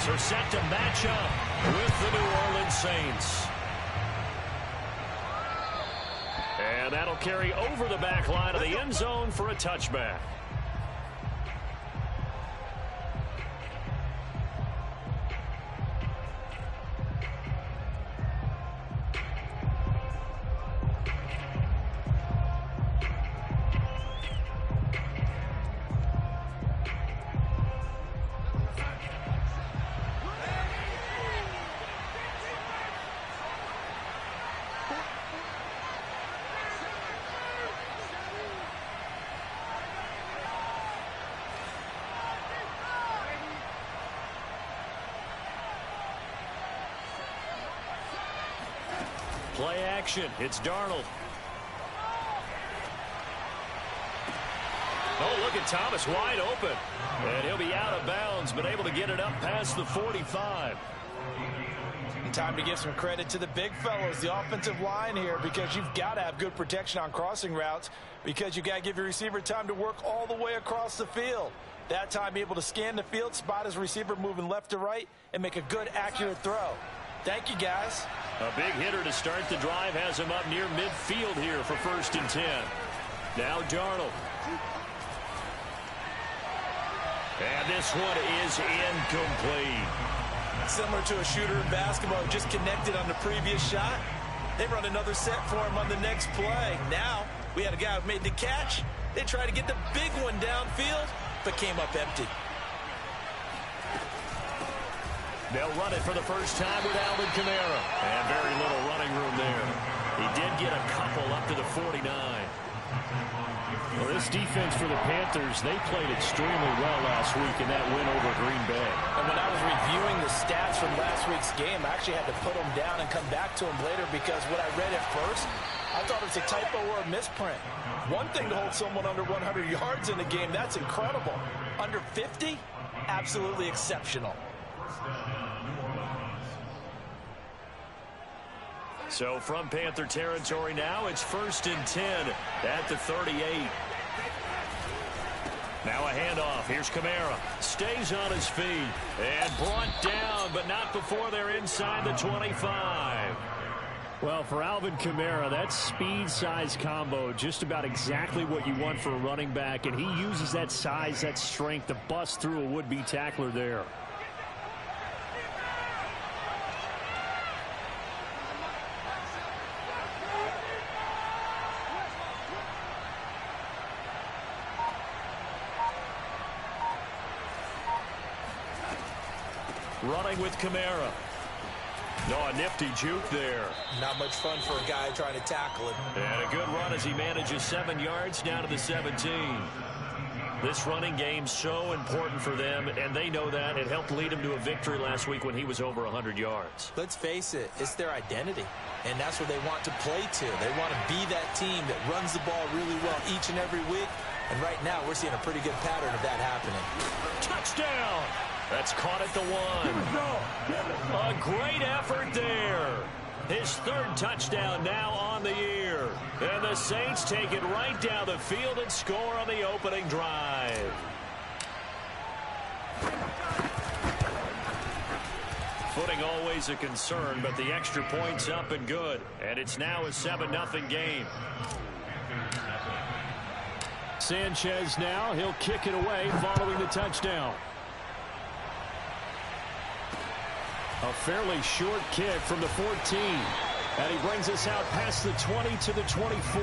are set to match up with the New Orleans Saints. And that'll carry over the back line of the end zone for a touchback. Play action. It's Darnold. Oh, look at Thomas wide open. And he'll be out of bounds, but able to get it up past the 45. And time to give some credit to the big fellows, the offensive line here, because you've got to have good protection on crossing routes, because you've got to give your receiver time to work all the way across the field. That time, be able to scan the field, spot his receiver moving left to right, and make a good, accurate throw. Thank you, guys. A big hitter to start the drive has him up near midfield here for 1st and 10. Now Darnold. And this one is incomplete. Similar to a shooter in basketball who just connected on the previous shot. They run another set for him on the next play. Now we had a guy who made the catch. They tried to get the big one downfield, but came up empty. They'll run it for the first time with Alvin Kamara. And very little running room there. He did get a couple up to the 49. Well, this defense for the Panthers, they played extremely well last week in that win over Green Bay. And when I was reviewing the stats from last week's game, I actually had to put them down and come back to them later, because what I read at first, I thought it was a typo or a misprint. One thing to hold someone under 100 yards in a game, that's incredible. Under 50, absolutely exceptional. So from Panther territory now, it's 1st and 10 at the 38. Now a handoff. Here's Kamara. Stays on his feet. And brought down, but not before they're inside the 25. Well, for Alvin Kamara, that speed-size combo, just about exactly what you want for a running back. And he uses that size, that strength to bust through a would-be tackler there. Running with Kamara. No, a nifty juke there. Not much fun for a guy trying to tackle him. And a good run as he manages 7 yards down to the 17. This running game's so important for them, and they know that. It helped lead him to a victory last week when he was over 100 yards. Let's face it, it's their identity, and that's what they want to play to. They want to be that team that runs the ball really well each and every week, and right now we're seeing a pretty good pattern of that happening. Touchdown! That's caught at the 1. A great effort there. His 3rd touchdown now on the year. And the Saints take it right down the field and score on the opening drive. Footing always a concern, but the extra point's up and good. And it's now a 7-0 game. Sanchez now, he'll kick it away following the touchdown. A fairly short kick from the 14. And he brings us out past the 20 to the 24.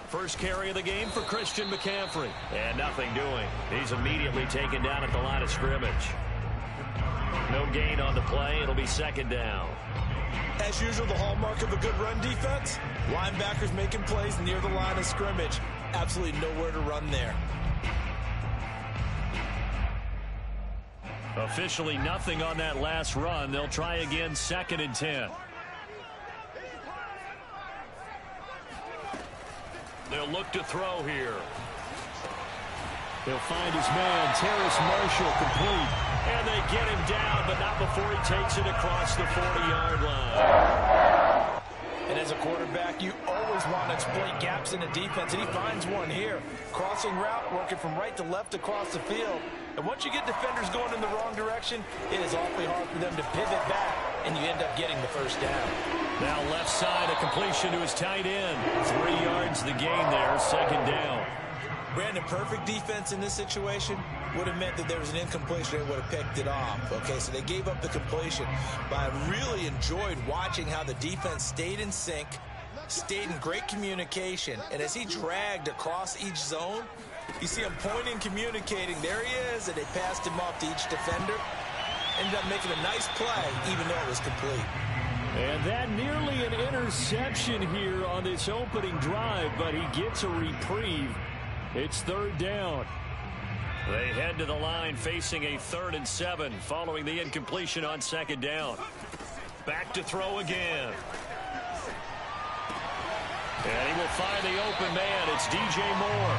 First carry of the game for Christian McCaffrey. And nothing doing. He's immediately taken down at the line of scrimmage. No gain on the play. It'll be 2nd down. As usual, the hallmark of a good run defense, linebackers making plays near the line of scrimmage. Absolutely nowhere to run there. Officially nothing on that last run. They'll try again, 2nd and 10. They'll look to throw here. He'll find his man, Terrace Marshall, complete. And they get him down, but not before he takes it across the 40-yard line. And as a quarterback, you always want to exploit gaps in the defense, and he finds one here. Crossing route, working from right to left across the field. And once you get defenders going in the wrong direction, it is awfully hard for them to pivot back, and you end up getting the first down. Now left side, a completion to his tight end. 3 yards the gain there, second down. Brandon, perfect defense in this situation would have meant that there was an incompletion. They would have picked it off. Okay, so they gave up the completion. But I really enjoyed watching how the defense stayed in sync, stayed in great communication. And as he dragged across each zone, you see him pointing, communicating. There he is, and they passed him off to each defender. Ended up making a nice play, even though it was complete. And that nearly an interception here on this opening drive, but he gets a reprieve. It's third down. They head to the line facing a 3rd and 7 following the incompletion on second down. Back to throw again. And he will find the open man. It's DJ Moore.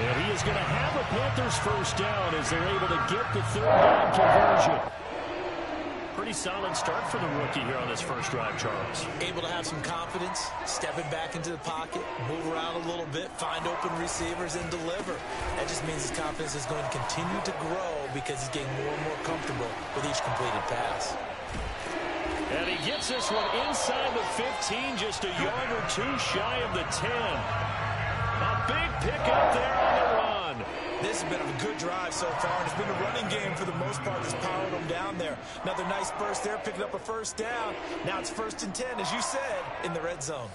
And he is going to have a Panthers first down as they're able to get the 3rd down conversion. Pretty solid start for the rookie here on this first drive, Charles. Able to have some confidence, stepping back into the pocket, move around a little bit, find open receivers, and deliver. That just means his confidence is going to continue to grow because he's getting more and more comfortable with each completed pass. And he gets this one inside the 15, just a yard or two shy of the 10. A big pickup there on the run. This has been a good drive so far, and it's been a running game for the most part that's powered them down there. Another nice burst there, picking up a first down. Now it's 1st and 10, as you said, in the red zone.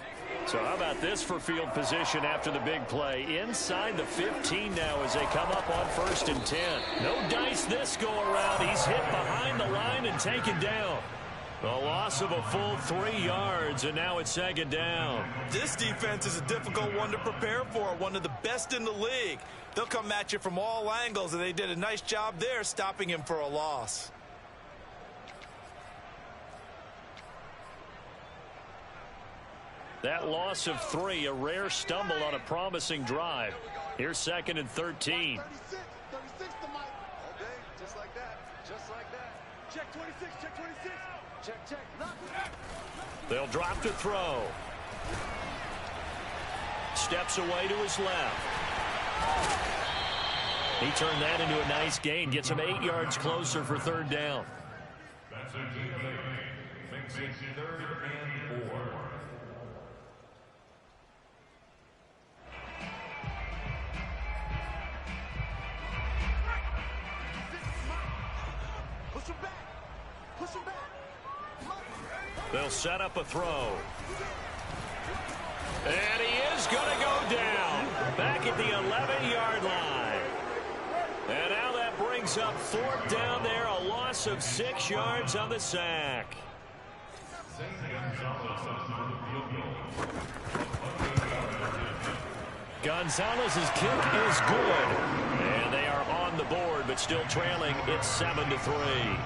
So how about this for field position after the big play? Inside the 15 now as they come up on 1st and 10. No dice this go around. He's hit behind the line and taken down. A loss of a full 3 yards, and now it's 2nd down. This defense is a difficult one to prepare for, one of the best in the league. They'll come at you from all angles, and they did a nice job there stopping him for a loss. That loss of 3, a rare stumble on a promising drive. Here's 2nd and 13. 36 to Mike. All day, just like that, just like that. Check 26, check 26. Check. They'll drop to throw. Steps away to his left. He turned that into a nice gain. Gets him 8 yards closer for 3rd down. That's a good play. Makes it 3rd and 4. Push him back. Push him back. They'll set up a throw. And he is going to go down. Back at the 11-yard line. And now that brings up 4th down there. A loss of 6 yards on the sack. Gonzalez's kick is good. And they are on the board, but still trailing. It's 7-3.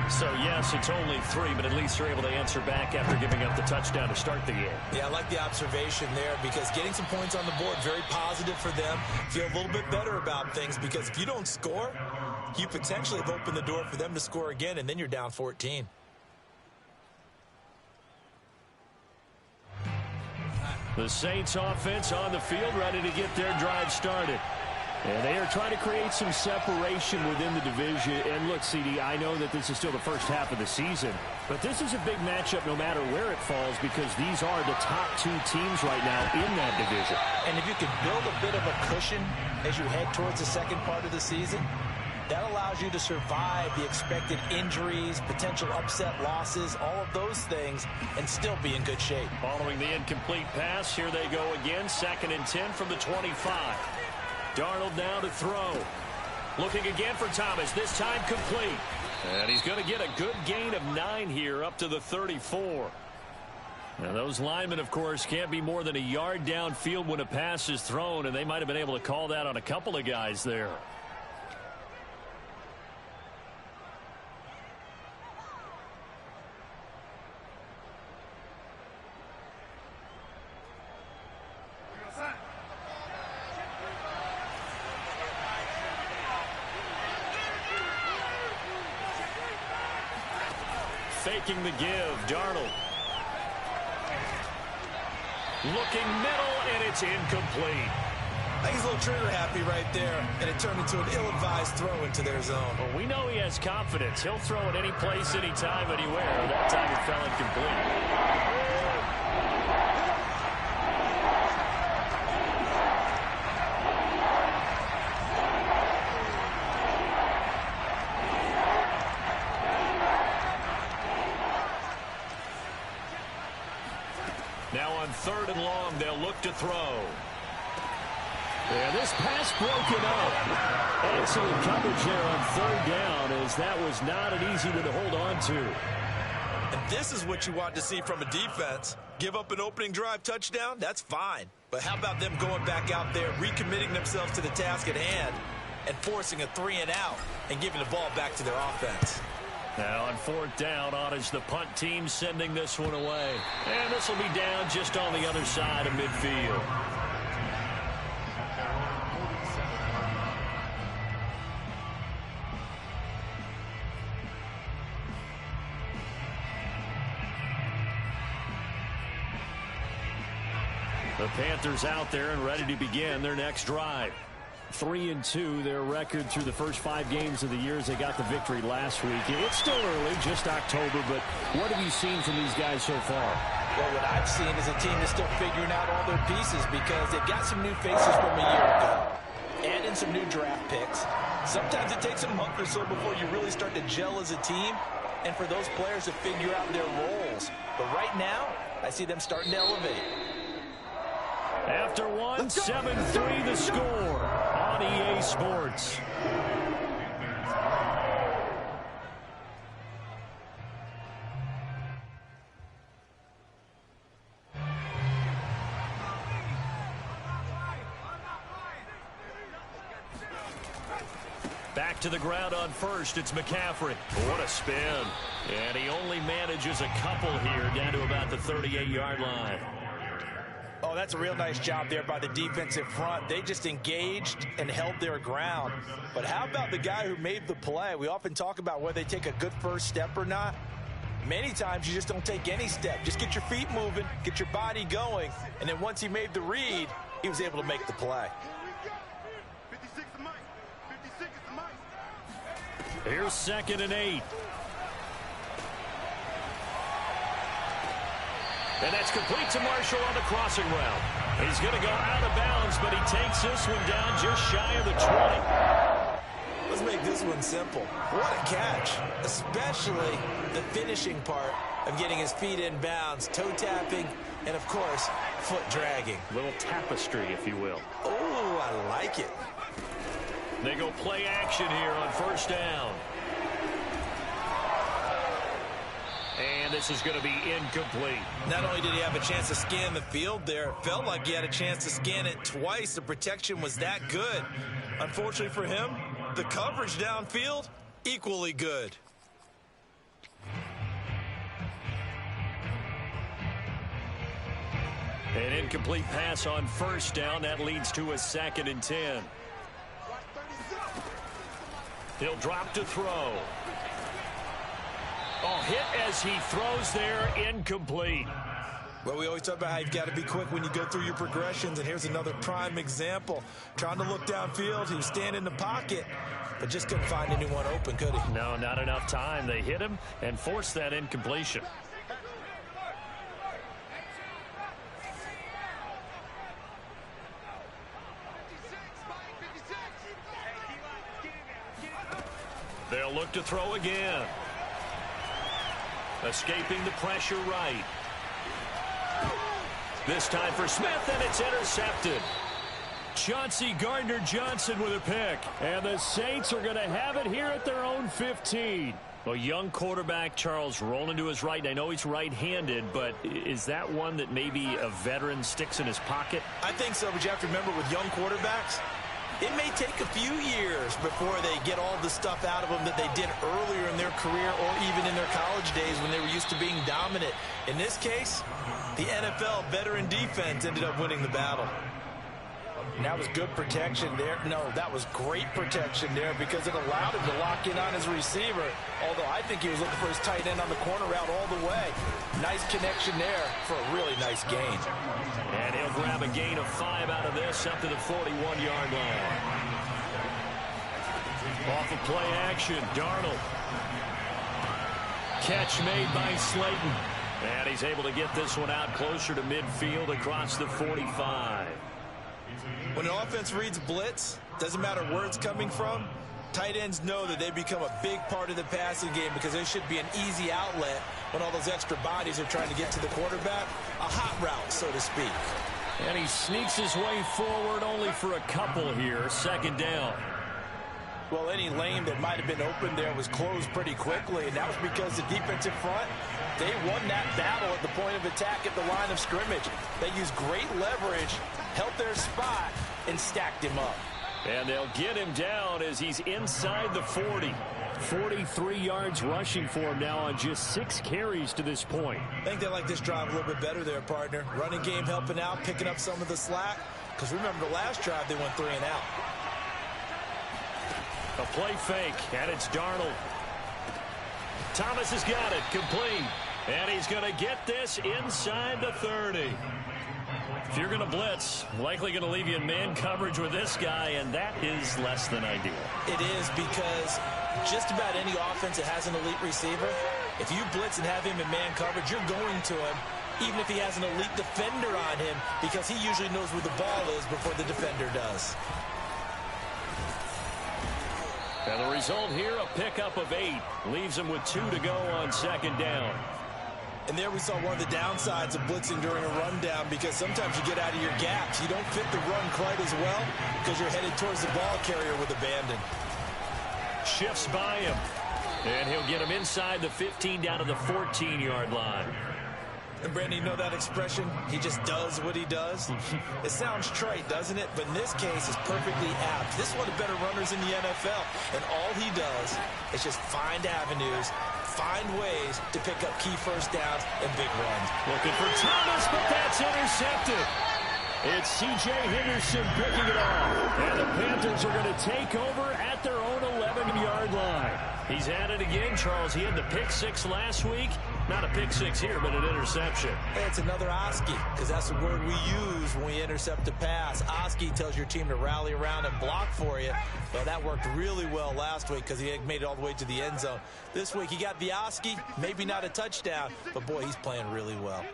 So, yes, it's only 3, but at least they're able to answer back after giving up the touchdown to start the game. Yeah, I like the observation there because getting some points on the board, very positive for them. Feel a little bit better about things because if you don't score, you potentially have opened the door for them to score again, and then you're down 14. The Saints offense on the field, ready to get their drive started. And they are trying to create some separation within the division. And look, CD, I know that this is still the first half of the season, but this is a big matchup no matter where it falls because these are the top 2 teams right now in that division. And if you can build a bit of a cushion as you head towards the second part of the season, that allows you to survive the expected injuries, potential upset losses, all of those things, and still be in good shape. Following the incomplete pass, here they go again, 2nd and 10 from the 25. Darnold now to throw. Looking again for Thomas, this time complete. And he's going to get a good gain of 9 here up to the 34. Now those linemen, of course, can't be more than a yard downfield when a pass is thrown, and they might have been able to call that on a couple of guys there. faking the give. Darnold. Looking middle, and it's incomplete. I think he's a little trigger happy right there, and it turned into an ill-advised throw into their zone. Well, we know he has confidence. He'll throw it any place, anytime, anywhere. That time it fell incomplete. Now on 3rd and long, they'll look to throw. And this pass broken up. Excellent coverage there on 3rd down, as that was not an easy one to hold on to. And this is what you want to see from a defense. Give up an opening drive touchdown, that's fine. But how about them going back out there, recommitting themselves to the task at hand, and forcing a 3-and-out and giving the ball back to their offense. Now on 4th down, on is the punt team sending this one away. And this will be down just on the other side of midfield. The Panthers out there and ready to begin their next drive. 3-2, their record through the first 5 games of the year as they got the victory last week. It's still early, just October, but what have you seen from these guys so far? Well, what I've seen is a team that's still figuring out all their pieces because they've got some new faces from a year ago. Add in some new draft picks. Sometimes it takes a month or so before you really start to gel as a team and for those players to figure out their roles. But right now, I see them starting to elevate. After one, 7-3 the score on EA Sports. Back to the ground on 1st, it's McCaffrey. What a spin. And he only manages a couple here down to about the 38-yard line. Oh, that's a real nice job there by the defensive front. They just engaged and held their ground. But how about the guy who made the play? We often talk about whether they take a good first step or not. Many times you just don't take any step. Just get your feet moving, get your body going, and then once he made the read, he was able to make the play. Here's 2nd and 8. And that's complete to Marshall on the crossing route. He's going to go out of bounds, but he takes this one down just shy of the 20. Let's make this one simple. What a catch, especially the finishing part of getting his feet in bounds, toe tapping, and of course, foot dragging. A little tapestry, if you will. Oh, I like it. They go play action here on 1st down. And this is going to be incomplete. Not only did he have a chance to scan the field there, it felt like he had a chance to scan it twice. The protection was that good. Unfortunately for him, the coverage downfield, equally good. An incomplete pass on 1st down. That leads to a 2nd and 10. He'll drop to throw. Oh, hit as he throws there, incomplete. Well, we always talk about how you've got to be quick when you go through your progressions, and here's another prime example. Trying to look downfield, he was standing in the pocket, but just couldn't find anyone open, could he? No, not enough time. They hit him and forced that incompletion. They'll look to throw again. Escaping the pressure right. This time for Smith, and it's intercepted. Chauncey Gardner-Johnson with a pick. And the Saints are going to have it here at their own 15. A young quarterback, Charles, rolling to his right. I know he's right-handed, but is that one that maybe a veteran sticks in his pocket? I think so, but you have to remember with young quarterbacks, it may take a few years before they get all the stuff out of them that they did earlier in their career or even in their college days when they were used to being dominant. In this case, the NFL veteran defense ended up winning the battle. And that was good protection there. No, that was great protection there because it allowed him to lock in on his receiver. Although I think he was looking for his tight end on the corner route all the way. Nice connection there for a really nice gain. And he'll grab a gain of 5 out of this up to the 41-yard line. Off of play action, Darnold. Catch made by Slayton. And he's able to get this one out closer to midfield across the 45. When an offense reads blitz, doesn't matter where it's coming from, tight ends know that they become a big part of the passing game because there should be an easy outlet when all those extra bodies are trying to get to the quarterback. A hot route, so to speak. And he sneaks his way forward only for a couple here. Second down. Well, any lane that might have been open there was closed pretty quickly, and that was because the defensive front, they won that battle at the point of attack at the line of scrimmage. They used great leverage, held their spot, and stacked him up. And they'll get him down as he's inside the 40. 43 yards rushing for him now on just 6 carries to this point. I think they like this drive a little bit better there, partner. Running game helping out, picking up some of the slack. Because remember the last drive, they went 3 and out. A play fake, and it's Darnold. Thomas has got it, complete. And he's going to get this inside the 30. If you're going to blitz, likely going to leave you in man coverage with this guy, and that is less than ideal. It is because just about any offense that has an elite receiver, if you blitz and have him in man coverage, you're going to him, even if he has an elite defender on him, because he usually knows where the ball is before the defender does. And the result here, a pickup of 8. Leaves him with 2 to go on second down. And there we saw one of the downsides of blitzing during a rundown because sometimes you get out of your gaps. You don't fit the run quite as well because you're headed towards the ball carrier with abandon. Shifts by him. And he'll get him inside the 15 down to the 14-yard line. And Brandon, you know that expression? He just does what he does. It sounds trite, doesn't it? But in this case, it's perfectly apt. This is one of the better runners in the NFL. And all he does is just find avenues, find ways to pick up key first downs and big runs. Looking for Thomas, but that's intercepted. It's C.J. Henderson picking it off. And the Panthers are going to take over at their own 11-yard line. He's at it again, Charles. He had the pick 6 last week. Not a pick 6 here, but an interception. Hey, it's another Oski, because that's the word we use when we intercept a pass. Oski tells your team to rally around and block for you. Well, that worked really well last week because he made it all the way to the end zone. This week, he got the Oski, maybe not a touchdown, but boy, he's playing really well.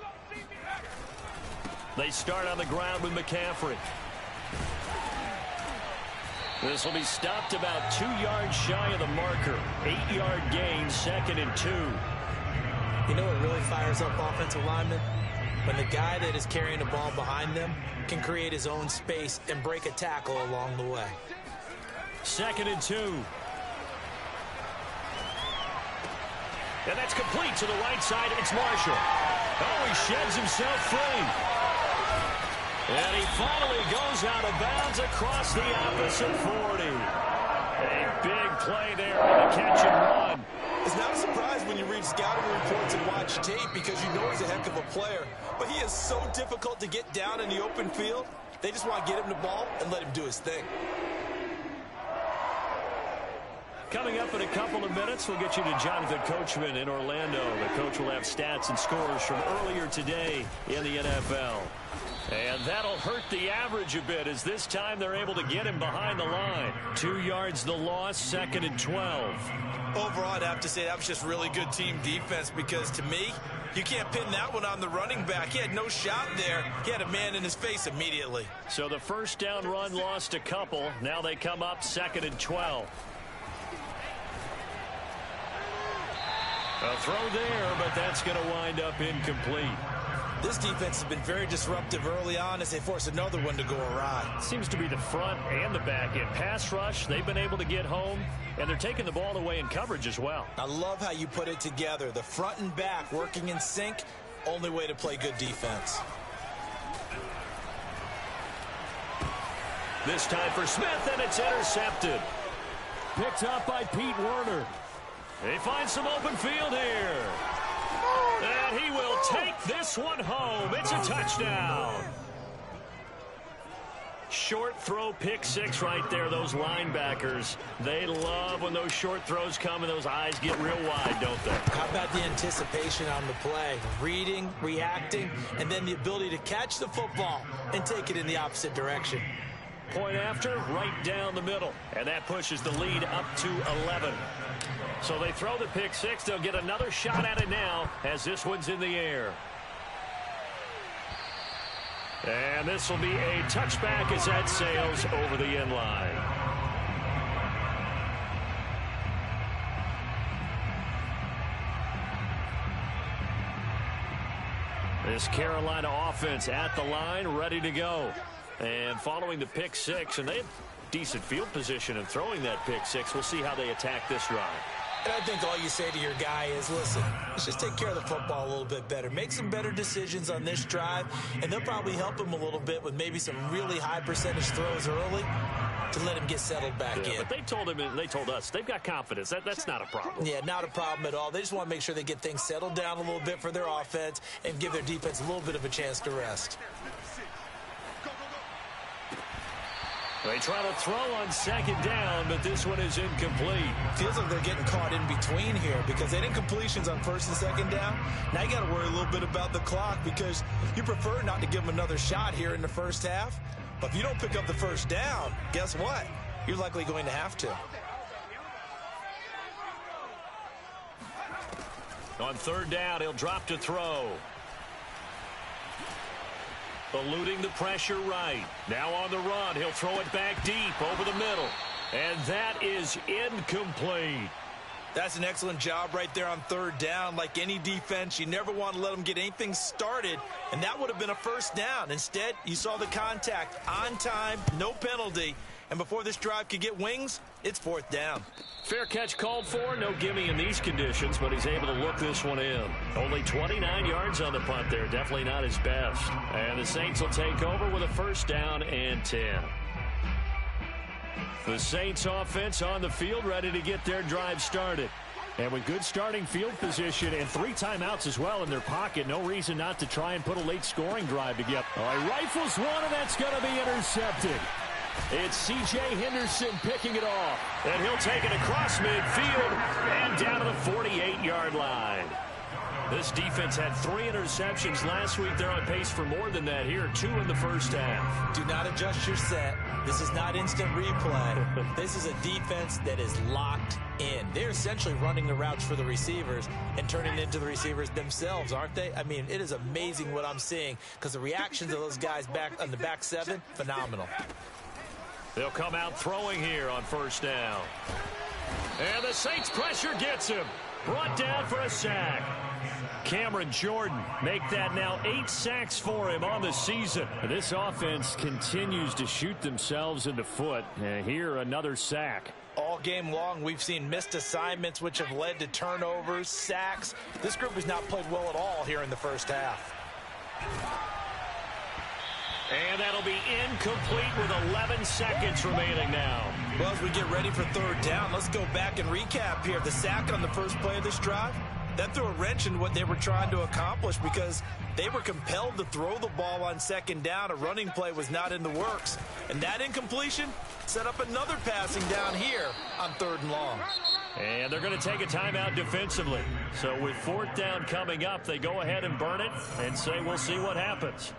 They start on the ground with McCaffrey. This will be stopped about 2 yards shy of the marker. 8-yard gain, 2nd and 2. You know what really fires up offensive linemen? When the guy that is carrying the ball behind them can create his own space and break a tackle along the way. 2nd and 2. And that's complete to the right side. It's Marshall. Oh, he sheds himself free. And he finally goes out of bounds across the opposite 40. A big play there on the catch and run. It's not a surprise when you read scouting reports and watch tape because you know he's a heck of a player. But he is so difficult to get down in the open field. They just want to get him the ball and let him do his thing. Coming up in a couple of minutes, we'll get you to Jonathan Coachman in Orlando. The coach will have stats and scores from earlier today in the NFL. And that'll hurt the average a bit as this time they're able to get him behind the line. 2 yards the loss, 2nd and 12. Overall, I'd have to say that was just really good team defense because to me, you can't pin that one on the running back. He had no shot there. He had a man in his face immediately. So the first down run lost a couple. Now they come up 2nd and 12. A throw there, but that's going to wind up incomplete. This defense has been very disruptive early on as they force another one to go awry. Seems to be the front and the back end. Pass rush, they've been able to get home, and they're taking the ball away in coverage as well. I love how you put it together. The front and back working in sync, only way to play good defense. This time for Smith, and it's intercepted. Picked up by Pete Werner. He finds some open field here. And he will take this one home. It's a touchdown. Short throw pick six right there. Those linebackers, they love when those short throws come and those eyes get real wide, don't they? How about the anticipation on the play? Reading, reacting, and then the ability to catch the football and take it in the opposite direction. Point after, right down the middle. And that pushes the lead up to 11. So they throw the pick six. They'll get another shot at it now as this one's in the air. And this will be a touchback as that sails over the end line. This Carolina offense at the line, ready to go. And following the pick six, and they have decent field position in throwing that pick six. We'll see how they attack this drive. And I think all you say to your guy is, listen, let's just take care of the football a little bit better. Make some better decisions on this drive, and they'll probably help him a little bit with maybe some really high percentage throws early to let him get settled back in. But they told him, and they told us, they've got confidence. That's not a problem. Yeah, not a problem at all. They just want to make sure they get things settled down a little bit for their offense and give their defense a little bit of a chance to rest. They try to throw on second down, but this one is incomplete. Feels like they're getting caught in between here because they didn't completions on first and second down. Now you got to worry a little bit about the clock because you prefer not to give them another shot here in the first half. But if you don't pick up the first down, guess what? You're likely going to have to. On third down, he'll drop to throw. Eluding the pressure right. Now on the run. He'll throw it back deep over the middle. And that is incomplete. That's an excellent job right there on third down. Like any defense, you never want to let them get anything started. And that would have been a first down. Instead, you saw the contact on time, no penalty. And before this drive could get wings, it's fourth down. Fair catch called for. No gimme in these conditions, but he's able to look this one in. Only 29 yards on the punt there. Definitely not his best. And the Saints will take over with a first down and 10. The Saints offense on the field, ready to get their drive started. And with good starting field position and 3 timeouts as well in their pocket, no reason not to try and put a late scoring drive together. He rifles one, and that's going to be intercepted. It's C.J. Henderson picking it off. And he'll take it across midfield and down to the 48-yard line. This defense had 3 interceptions last week. They're on pace for more than that here. 2 in the first half. Do not adjust your set. This is not instant replay. This is a defense that is locked in. They're essentially running the routes for the receivers and turning it into the receivers themselves, aren't they? I mean, it is amazing what I'm seeing because the reactions of those guys back on the back 7, phenomenal. They'll come out throwing here on first down. And the Saints pressure gets him. Brought down for a sack. Cameron Jordan make that now 8 sacks for him on the season. This offense continues to shoot themselves in the foot. Here, another sack. All game long, we've seen missed assignments, which have led to turnovers, sacks. This group has not played well at all here in the first half. And that'll be incomplete with 11 seconds remaining now. Well, as we get ready for third down, let's go back and recap here. The sack on the first play of this drive, that threw a wrench in what they were trying to accomplish because they were compelled to throw the ball on second down. A running play was not in the works. And that incompletion set up another passing down here on third and long. And they're going to take a timeout defensively. So with fourth down coming up, they go ahead and burn it and say we'll see what happens.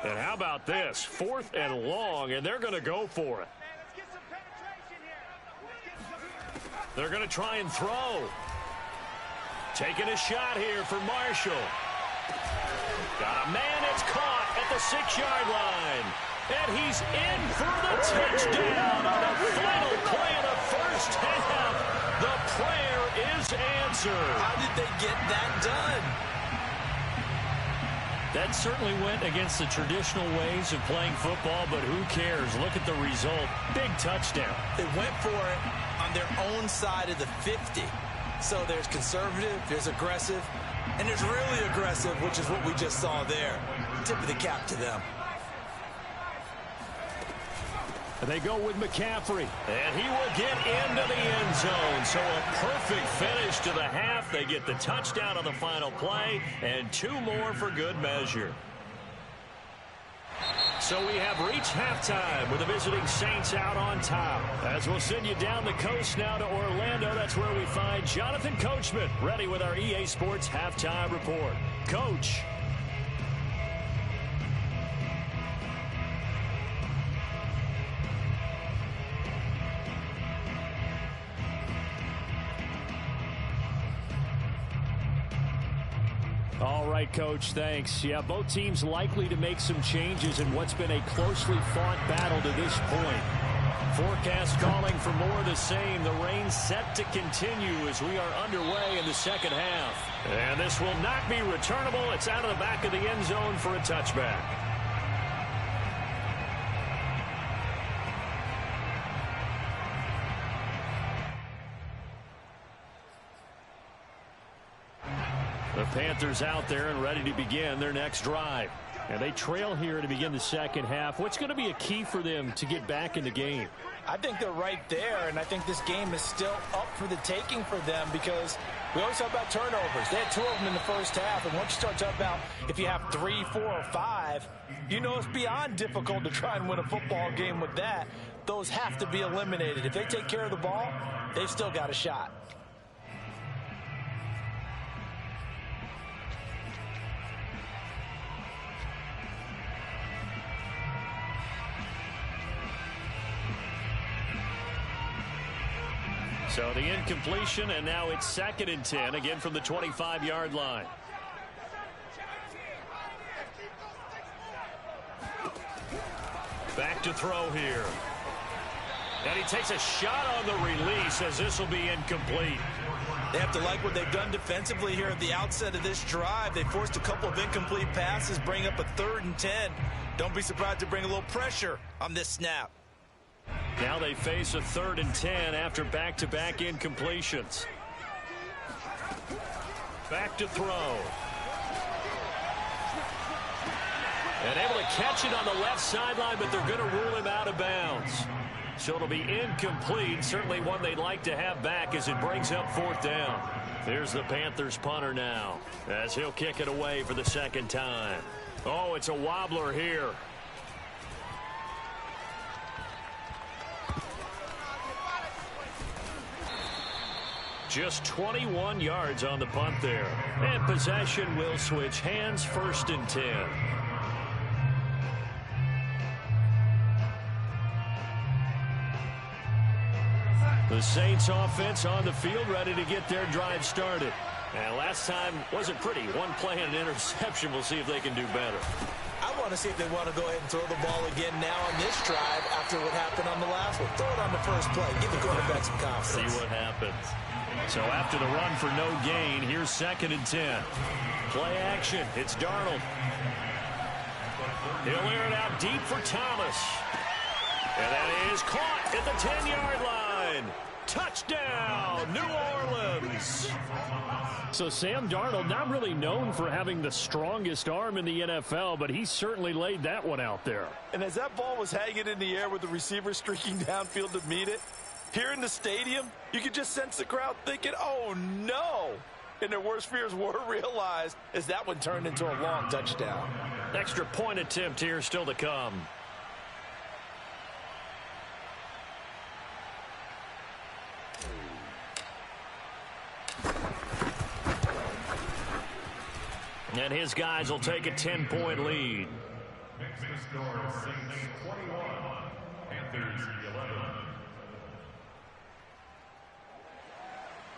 And how about this? 4th and long, and they're going to go for it. They're going to try and throw. Taking a shot here for Marshall. Got a man, it's caught at the 6-yard line. And he's in for the touchdown on the final play of the first half. The prayer is answered. How did they get that done? That certainly went against the traditional ways of playing football, but who cares? Look at the result. Big touchdown. They went for it on their own side of the 50. So there's conservative, there's aggressive, and there's really aggressive, which is what we just saw there. Tip of the cap to them. They go with McCaffrey. And he will get into the end zone. So a perfect finish to the half. They get the touchdown on the final play, and 2 more for good measure. So we have reached halftime with the visiting Saints out on top. As we'll send you down the coast now to Orlando, that's where we find Jonathan Coachman ready with our EA Sports halftime report. Coach. All right, Coach, thanks. Yeah, both teams likely to make some changes in what's been a closely fought battle to this point. Forecast calling for more of the same. The rain set to continue as we are underway in the second half. And this will not be returnable. It's out of the back of the end zone for a touchback. The Panthers out there and ready to begin their next drive. And they trail here to begin the second half. What's going to be a key for them to get back in the game? I think they're right there, and I think this game is still up for the taking for them because we always talk about turnovers. They had 2 of them in the first half, and once you start talking about if you have 3, 4, or 5, you know it's beyond difficult to try and win a football game with that. Those have to be eliminated. If they take care of the ball, they've still got a shot. So the incompletion, and now it's 2nd and 10, again from the 25-yard line. Back to throw here. And he takes a shot on the release as this will be incomplete. They have to like what they've done defensively here at the outset of this drive. They forced a couple of incomplete passes, bring up a 3rd and 10. Don't be surprised to bring a little pressure on this snap. Now they face a 3rd and 10 after back-to-back incompletions. Back to throw. And able to catch it on the left sideline, but they're going to rule him out of bounds. So it'll be incomplete. Certainly one they'd like to have back as it brings up 4th down. There's the Panthers punter now as he'll kick it away for the 2nd time. Oh, it's a wobbler here. Just 21 yards on the punt there. And possession will switch hands, 1st and 10. The Saints offense on the field ready to get their drive started. And last time wasn't pretty. 1 play and an interception. We'll see if they can do better. I want to see if they want to go ahead and throw the ball again now on this drive after what happened on the last one. Throw it on the first play. Give the quarterback some confidence. See what happens. So after the run for no gain, here's 2nd and 10. Play action. It's Darnold. He'll air it out deep for Thomas. And that is caught at the 10-yard line. Touchdown, New Orleans. So Sam Darnold, not really known for having the strongest arm in the NFL, but he certainly laid that one out there. And as that ball was hanging in the air with the receiver streaking downfield to meet it, here in the stadium, you could just sense the crowd thinking, oh, no. And their worst fears were realized as that one turned into a long touchdown. Extra point attempt here still to come. And his guys will take a 10-point lead. Next score, Saints 21, Panthers 11.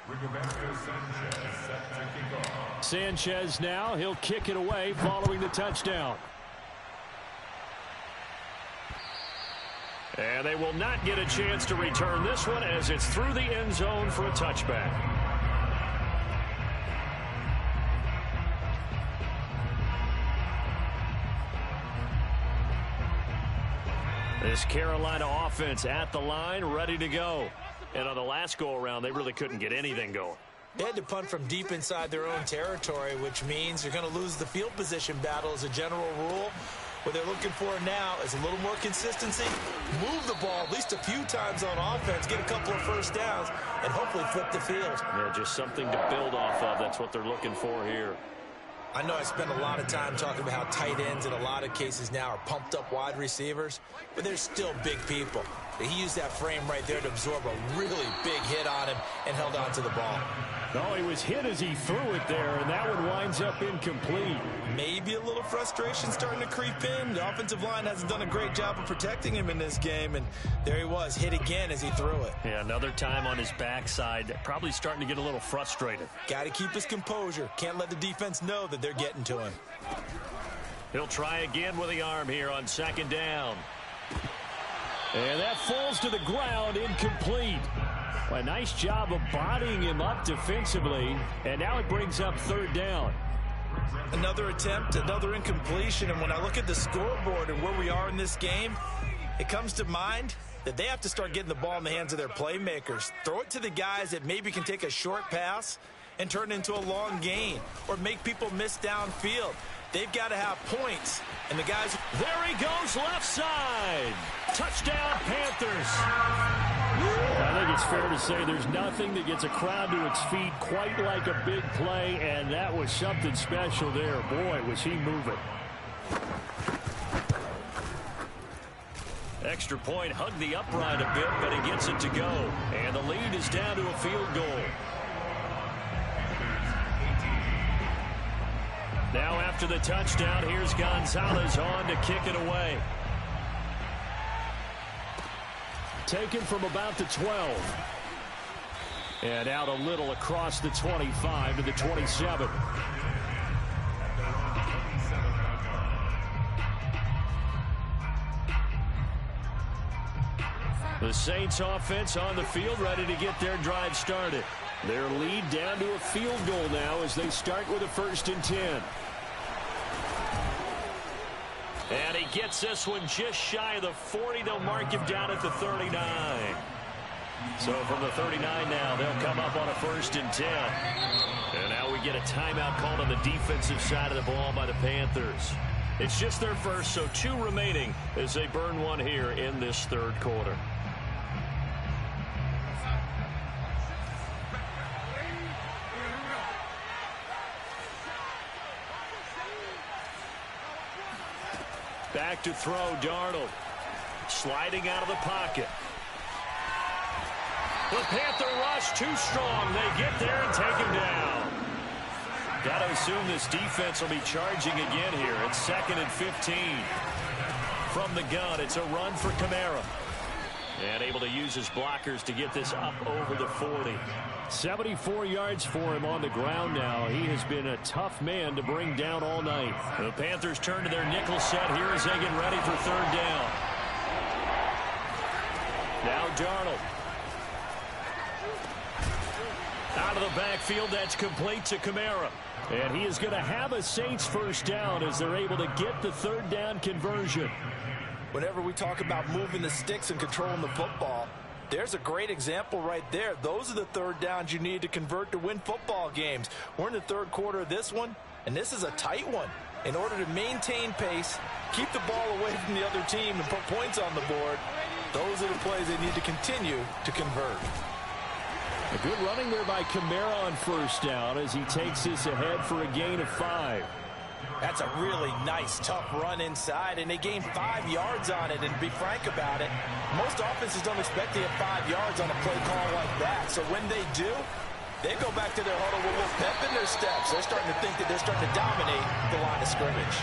Rigoberto Sanchez set to kick off. Sanchez now, he'll kick it away following the touchdown. And they will not get a chance to return this one as it's through the end zone for a touchback. This Carolina offense at the line, ready to go. And on the last go-around, they really couldn't get anything going. They had to punt from deep inside their own territory, which means you're going to lose the field position battle as a general rule. What they're looking for now is a little more consistency, move the ball at least a few times on offense, get a couple of first downs, and hopefully flip the field. Yeah, just something to build off of. That's what they're looking for here. I know I spend a lot of time talking about how tight ends in a lot of cases now are pumped up wide receivers, but they're still big people. He used that frame right there to absorb a really big hit on him and held on to the ball. No, he was hit as he threw it there, and that one winds up incomplete. Maybe a little frustration starting to creep in. The offensive line hasn't done a great job of protecting him in this game, and there he was, hit again as he threw it. Yeah, another time on his backside, probably starting to get a little frustrated. Got to keep his composure. Can't let the defense know that they're getting to him. He'll try again with the arm here on second down. And that falls to the ground, incomplete. Well, a nice job of bodying him up defensively, and now it brings up third down. Another attempt, another incompletion, and when I look at the scoreboard and where we are in this game, it comes to mind that they have to start getting the ball in the hands of their playmakers. Throw it to the guys that maybe can take a short pass and turn it into a long gain or make people miss downfield. They've got to have points, and the guys... There he goes, left side. Touchdown, Panthers. I think it's fair to say there's nothing that gets a crowd to its feet quite like a big play, and that was something special there. Boy, was he moving. Extra point, hugged the upright a bit, but he gets it to go. And the lead is down to a field goal. Now after the touchdown, here's Gonzalez on to kick it away. Taken from about the 12. And out a little across the 25 to the 27. The Saints offense on the field, ready to get their drive started. Their lead down to a field goal now as they start with a 1st and 10. And he gets this one just shy of the 40. They'll mark him down at the 39. So from the 39 now, they'll come up on a 1st and 10. And now we get a timeout called on the defensive side of the ball by the Panthers. It's just their first, so 2 remaining as they burn one here in this 3rd quarter. Back to throw, Darnold. Sliding out of the pocket. The Panther rush too strong. They get there and take him down. Got to assume this defense will be charging again here. It's 2nd and 15. From the gun, it's a run for Kamara. And able to use his blockers to get this up over the 40. 74 yards for him on the ground now. He has been a tough man to bring down all night. The Panthers turn to their nickel set here as they get ready for 3rd down. Now Darnold. Out of the backfield, that's complete to Kamara. And he is going to have a Saints 1st down as they're able to get the 3rd down conversion. Whenever we talk about moving the sticks and controlling the football, there's a great example right there. Those are the 3rd downs you need to convert to win football games. We're in the 3rd quarter of this one, and this is a tight one. In order to maintain pace, keep the ball away from the other team, and put points on the board, those are the plays they need to continue to convert. A good running there by Kamara on 1st down as he takes this ahead for a gain of 5. That's a really nice, tough run inside, and they gained 5 yards on it. And to be frank about it, most offenses don't expect to get 5 yards on a play call like that. So when they do, they go back to their huddle with a little pep in their steps. They're starting to think that they're starting to dominate the line of scrimmage.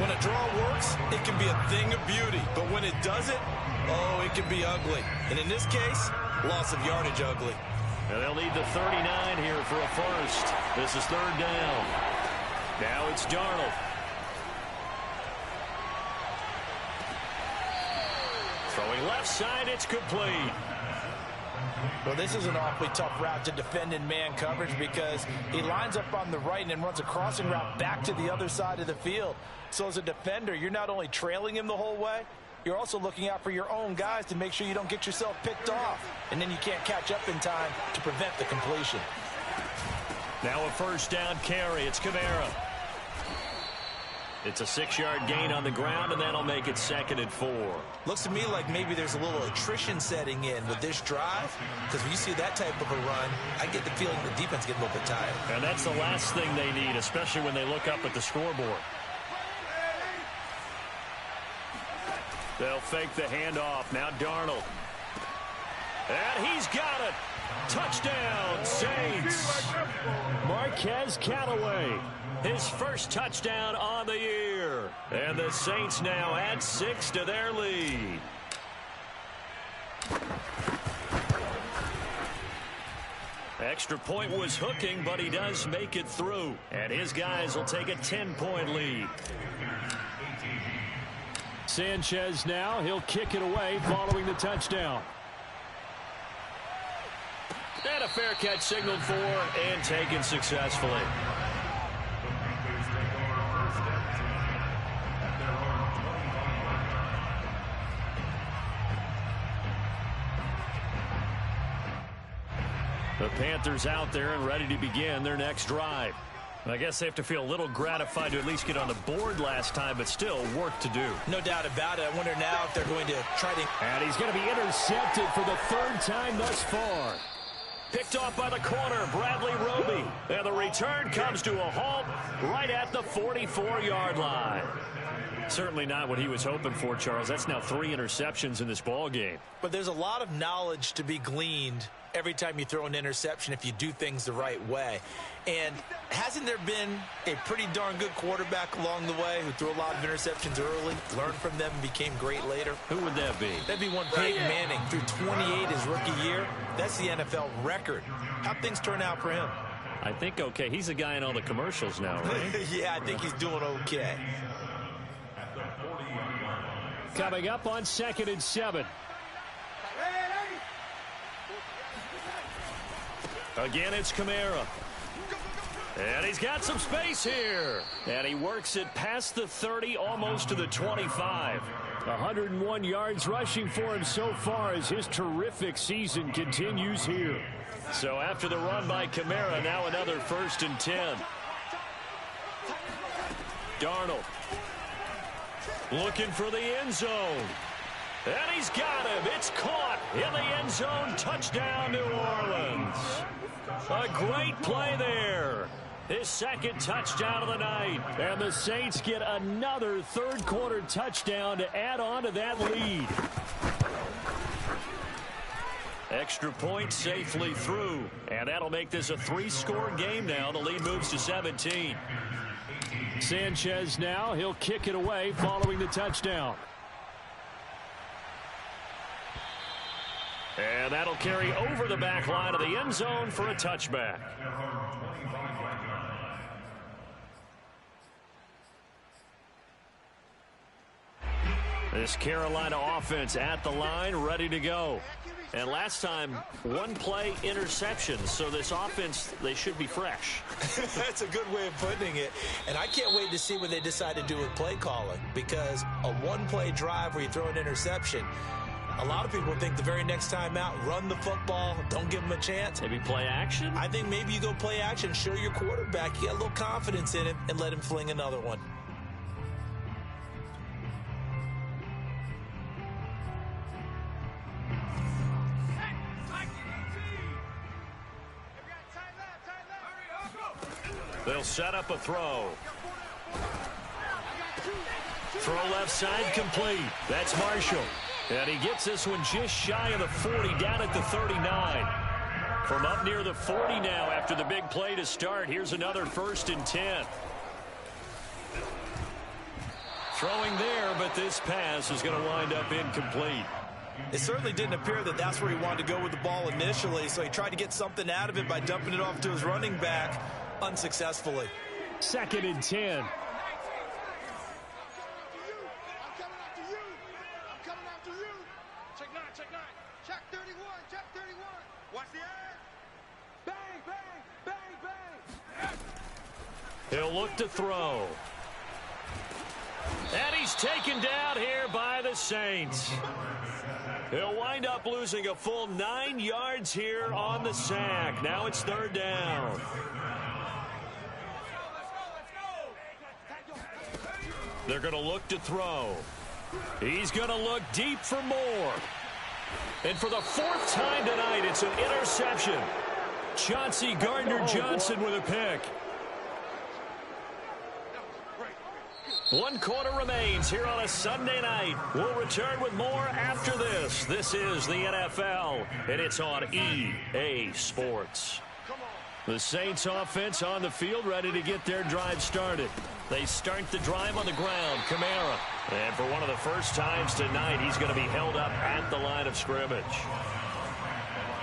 When a draw works, it can be a thing of beauty. But when it doesn't, oh, it can be ugly. And in this case, loss of yardage ugly. And they'll need the 39 here for a 1st. This is 3rd down. Now it's Darnold. Throwing left side, it's complete. Well, this is an awfully tough route to defend in man coverage because he lines up on the right and then runs a crossing route back to the other side of the field. So as a defender, you're not only trailing him the whole way, you're also looking out for your own guys to make sure you don't get yourself picked off. And then you can't catch up in time to prevent the completion. Now a 1st down carry. It's Kamara. It's a 6-yard gain on the ground, and that'll make it 2nd and 4. Looks to me like maybe there's a little attrition setting in with this drive, because when you see that type of a run, I get the feeling the defense getting a little bit tired. And that's the last thing they need, especially when they look up at the scoreboard. They'll fake the handoff. Now Darnold. And he's got it. Touchdown, Saints. Marquez Callaway. His first touchdown on the year. And the Saints now add 6 to their lead. Extra point was hooking, but he does make it through. And his guys will take a 10-point lead. Sanchez now. He'll kick it away following the touchdown. And a fair catch signaled for and taken successfully. The Panthers out there and ready to begin their next drive. I guess they have to feel a little gratified to at least get on the board last time, but still work to do. No doubt about it. I wonder now if they're going to try to... And he's going to be intercepted for the 3rd time thus far. Picked off by the corner, Bradley Roby. And the return comes to a halt right at the 44-yard line. Certainly not what he was hoping for, Charles. That's now 3 interceptions in this ball game. But there's a lot of knowledge to be gleaned every time you throw an interception if you do things the right way. And hasn't there been a pretty darn good quarterback along the way who threw a lot of interceptions early, learned from them, and became great later? Who would that be? That'd be one Peyton Manning. Threw 28 his rookie year. That's the NFL record. How'd things turn out for him? I think okay. He's a guy in all the commercials now, right? Yeah, I think he's doing okay. Coming up on 2nd and 7. Again, it's Kamara. And he's got some space here. And he works it past the 30, almost to the 25. 101 yards rushing for him so far as his terrific season continues here. So after the run by Kamara, now another 1st and 10. Darnold. Looking for the end zone. And he's got him. It's caught in the end zone. Touchdown, New Orleans. A great play there. His 2nd touchdown of the night. And the Saints get another 3rd quarter touchdown to add on to that lead. Extra point safely through. And that'll make this a 3-score game now. The lead moves to 17. Sanchez now. He'll kick it away following the touchdown. And that'll carry over the back line of the end zone for a touchback. This Carolina offense at the line, ready to go. And last time, 1-play interception. So this offense, they should be fresh. That's a good way of putting it. And I can't wait to see what they decide to do with play calling, because a 1-play drive where you throw an interception, a lot of people think the very next time out, run the football, don't give them a chance. Maybe play action? I think maybe you go play action, show your quarterback you got a little confidence in him, and let him fling another one. They'll set up a throw. Throw left side complete. That's Marshall. And he gets this one just shy of the 40, down at the 39. From up near the 40 now after the big play to start. Here's another 1st and 10. Throwing there, but this pass is going to wind up incomplete. It certainly didn't appear that that's where he wanted to go with the ball initially, so he tried to get something out of it by dumping it off to his running back unsuccessfully. 2nd and 10. He'll look to throw. And he's taken down here by the Saints. He'll wind up losing a full 9 yards here on the sack. Now it's 3rd down. They're going to look to throw. He's going to look deep for more. And for the 4th time tonight, it's an interception. Chauncey Gardner-Johnson with a pick. 1 quarter remains here on a Sunday night. We'll return with more after this. This is the NFL, and it's on EA Sports. The Saints offense on the field, ready to get their drive started. They start the drive on the ground. Kamara. And for one of the first times tonight, he's going to be held up at the line of scrimmage.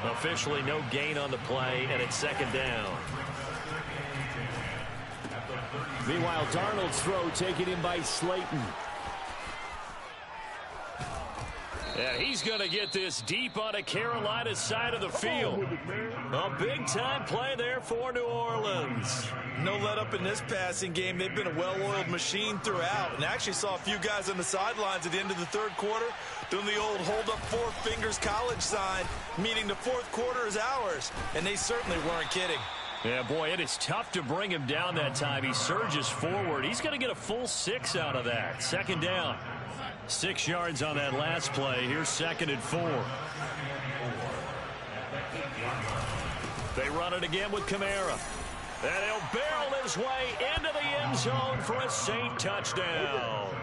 Officially no gain on the play, and it's 2nd down. Meanwhile, Darnold's throw taken in by Slayton. And he's going to get this deep on a Carolina side of the field. A big-time play there for New Orleans. No let up in this passing game. They've been a well-oiled machine throughout. And actually saw a few guys on the sidelines at the end of the 3rd quarter doing the old hold-up 4 fingers college sign, meaning the 4th quarter is ours. And they certainly weren't kidding. Yeah, boy, it is tough to bring him down that time. He surges forward. He's going to get a full 6 out of that. 2nd down. 6 yards on that last play. Here's 2nd and 4. They run it again with Kamara. And he'll barrel his way into the end zone for a Saint touchdown.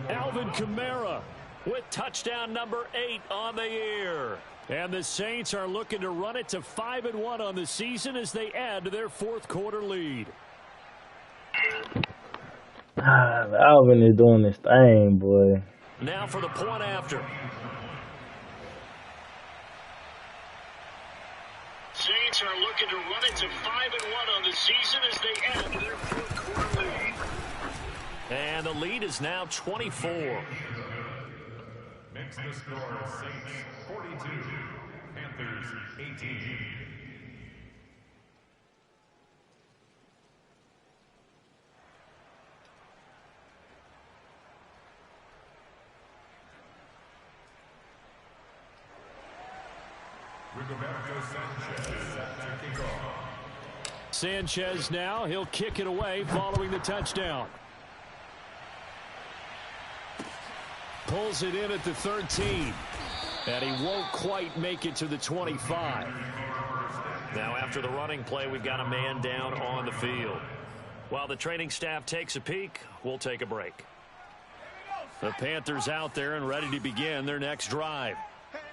Alvin Kamara with touchdown number 8 on the year. And the Saints are looking to run it to 5-1 on the season as they add to their 4th quarter lead. Alvin is doing this thing, boy. Now for the point after. Saints are looking to run it to 5-1 on the season as they add to their 4th quarter lead. And the lead is now 24. Makes the score Saints 42, Panthers 18. Sanchez now, he'll kick it away following the touchdown. Pulls it in at the 13. And he won't quite make it to the 25. Now after the running play, we've got a man down on the field. While the training staff takes a peek, we'll take a break. The Panthers out there and ready to begin their next drive.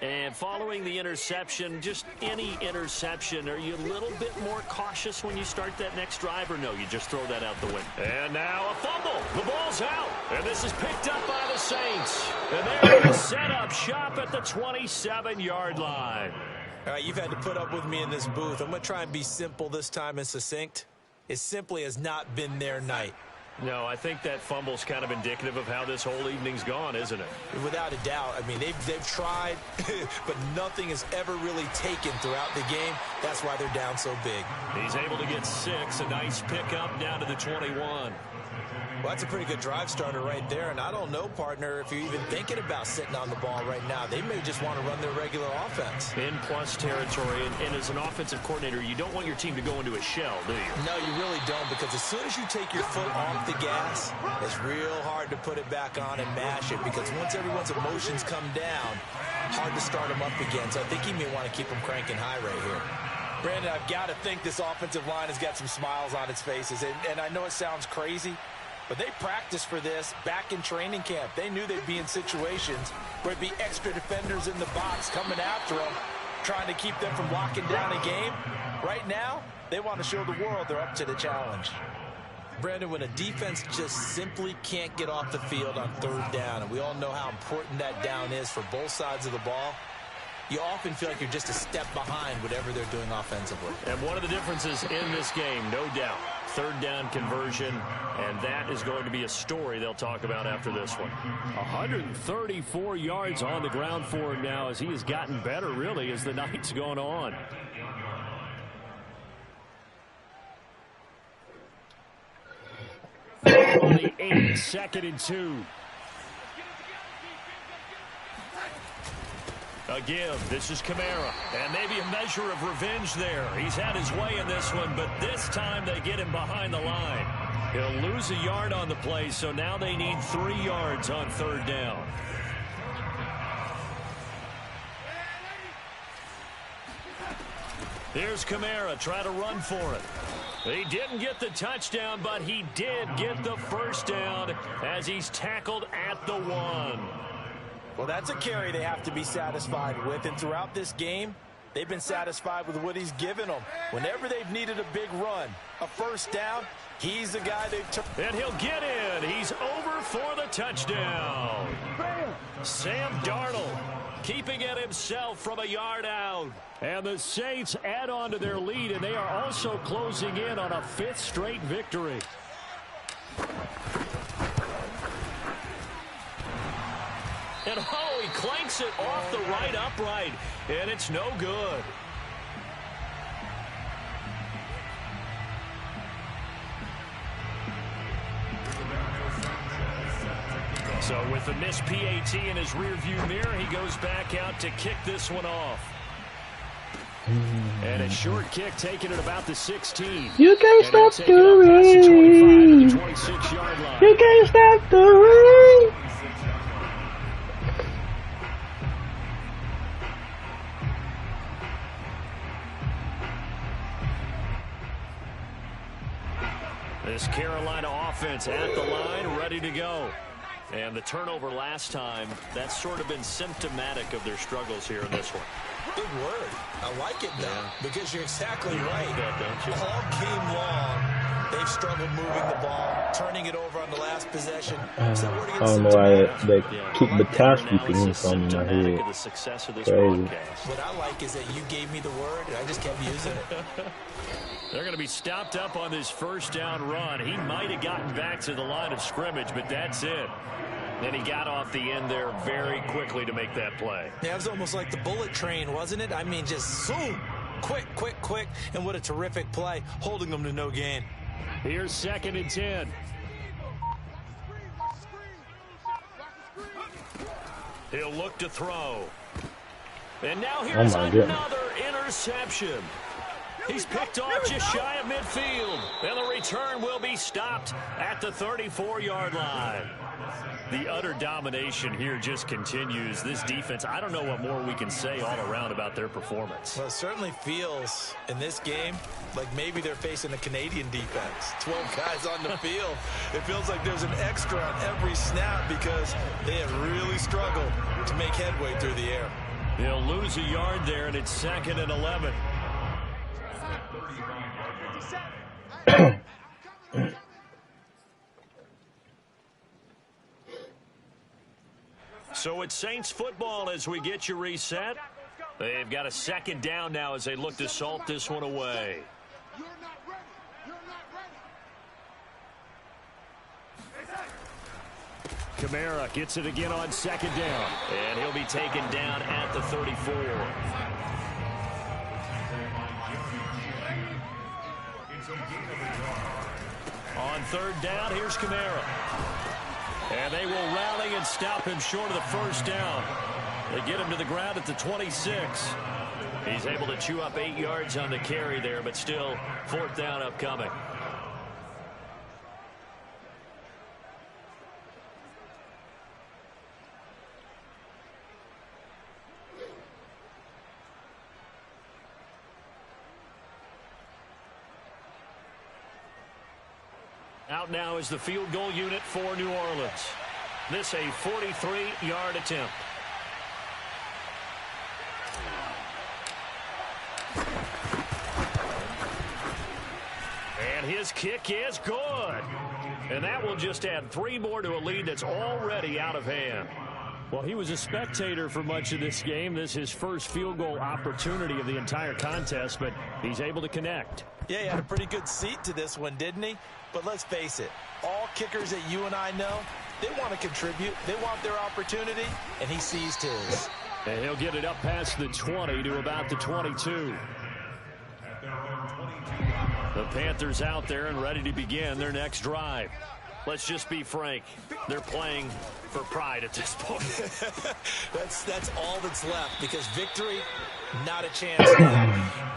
And following the interception, just any interception, are you a little bit more cautious when you start that next drive, or no, you just throw that out the window? And now a fumble. The ball's out. And this is picked up by the Saints. And they're going to set up shop at the 27-yard line. All right, you've had to put up with me in this booth. I'm going to try and be simple this time and succinct. It simply has not been their night. No, I think that fumble's kind of indicative of how this whole evening's gone, isn't it? Without a doubt. I mean, they've tried, but nothing is ever really taken throughout the game. That's why they're down so big. He's able to get 6, a nice pickup down to the 21. Well, that's a pretty good drive starter right there, and I don't know, partner, if you're even thinking about sitting on the ball right now. They may just want to run their regular offense. In plus territory, and as an offensive coordinator, you don't want your team to go into a shell, do you? No, you really don't, because as soon as you take your foot off the gas, it's real hard to put it back on and mash it, because once everyone's emotions come down, hard to start them up again. So I think he may want to keep them cranking high right here. Brandon, I've got to think this offensive line has got some smiles on its faces, and I know it sounds crazy, but they practiced for this back in training camp. They knew they'd be in situations where there'd be extra defenders in the box coming after them, trying to keep them from locking down a game. Right now, they want to show the world they're up to the challenge. Brandon, when a defense just simply can't get off the field on 3rd down, and we all know how important that down is for both sides of the ball, you often feel like you're just a step behind whatever they're doing offensively. And one of the differences in this game, no doubt, 3rd down conversion, and that is going to be a story they'll talk about after this one. 134 yards on the ground for him now as he has gotten better, really, as the night's gone on. On the 8, 2nd and 2. Again, this is Kamara, and maybe a measure of revenge there. He's had his way in this one, but this time they get him behind the line. He'll lose a yard on the play, so now they need 3 yards on 3rd down. Here's Kamara, try to run for it. He didn't get the touchdown, but he did get the 1st down as he's tackled at the 1. Well, that's a carry they have to be satisfied with, and throughout this game, they've been satisfied with what he's given them. Whenever they've needed a big run, a 1st down, he's the guy they've took. And he'll get in. He's over for the touchdown. Sam Darnold keeping it himself from a yard out. And the Saints add on to their lead, and they are also closing in on a 5th straight victory. And oh, he clanks it off the right upright, and it's no good. So with the missed PAT in his rearview mirror, he goes back out to kick this one off. And a short kick taken at about the 16. You can't stop the rain. You can't stop the rain. This Carolina offense at the line, ready to go. And the turnover last time, that's sort of been symptomatic of their struggles here in this one. Big word. I like it, though, because you're exactly right. Don't you? All game long, they've struggled moving the ball, turning it over on the last possession. I don't know why they keep Batasky from my head. Crazy. What I like is that you gave me the word, and I just kept using it. They're going to be stopped up on this 1st down run. He might have gotten back to the line of scrimmage, but that's it. Then he got off the end there very quickly to make that play. Yeah, it was almost like the bullet train, wasn't it? I mean, just zoom, quick, quick, quick, and what a terrific play, holding them to no gain. Here's 2nd and 10. He'll look to throw. And now here's another interception. He's picked off just shy of midfield. And the return will be stopped at the 34-yard line. The utter domination here just continues. This defense, I don't know what more we can say all around about their performance. Well, it certainly feels in this game like maybe they're facing a Canadian defense. 12 guys on the field. It feels like there's an extra on every snap because they have really struggled to make headway through the air. They'll lose a yard there, and it's 2nd and 11. So it's Saints football as we get you reset. They've got a 2nd down now as they look to salt this one away. You're not ready. You're not ready. Kamara gets it again on 2nd down. And he'll be taken down at the 34. On 3rd down, here's Kamara. And they will rally and stop him short of the 1st down. They get him to the ground at the 26. He's able to chew up 8 yards on the carry there, but still 4th down upcoming. Out now is the field goal unit for New Orleans. This a 43-yard attempt. And his kick is good. And that will just add 3 more to a lead that's already out of hand. Well, he was a spectator for much of this game. This is his first field goal opportunity of the entire contest, but he's able to connect. Yeah, he had a pretty good seat to this one, didn't he? But let's face it, all kickers that you and I know, they want to contribute. They want their opportunity, and he seized his. And he'll get it up past the 20 to about the 22. The Panthers out there and ready to begin their next drive. Let's just be frank. They're playing for pride at this point. That's all that's left, because victory, not a chance for them.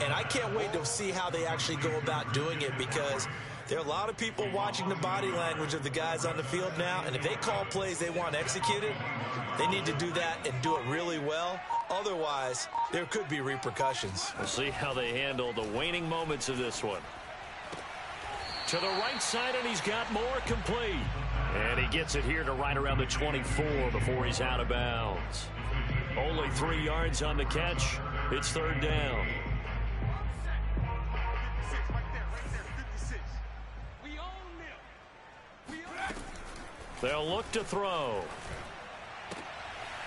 And I can't wait to see how they actually go about doing it, because There are a lot of people watching the body language of the guys on the field now, and if they call plays they want executed, they need to do that and do it really well. Otherwise, there could be repercussions. We'll see how they handle the waning moments of this one. To the right side, and he's got more complete. And he gets it here to right around the 24 before he's out of bounds. Only 3 yards on the catch. It's third down. They'll look to throw.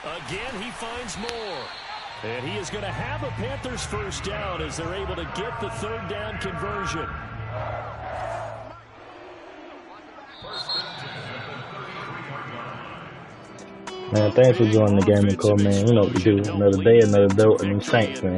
Again, he finds more. And he is going to have a Panthers first down as they're able to get the third down conversion. Man, thanks for joining the gaming club, man. You know what we do. Another day, another dope, and Saints, man.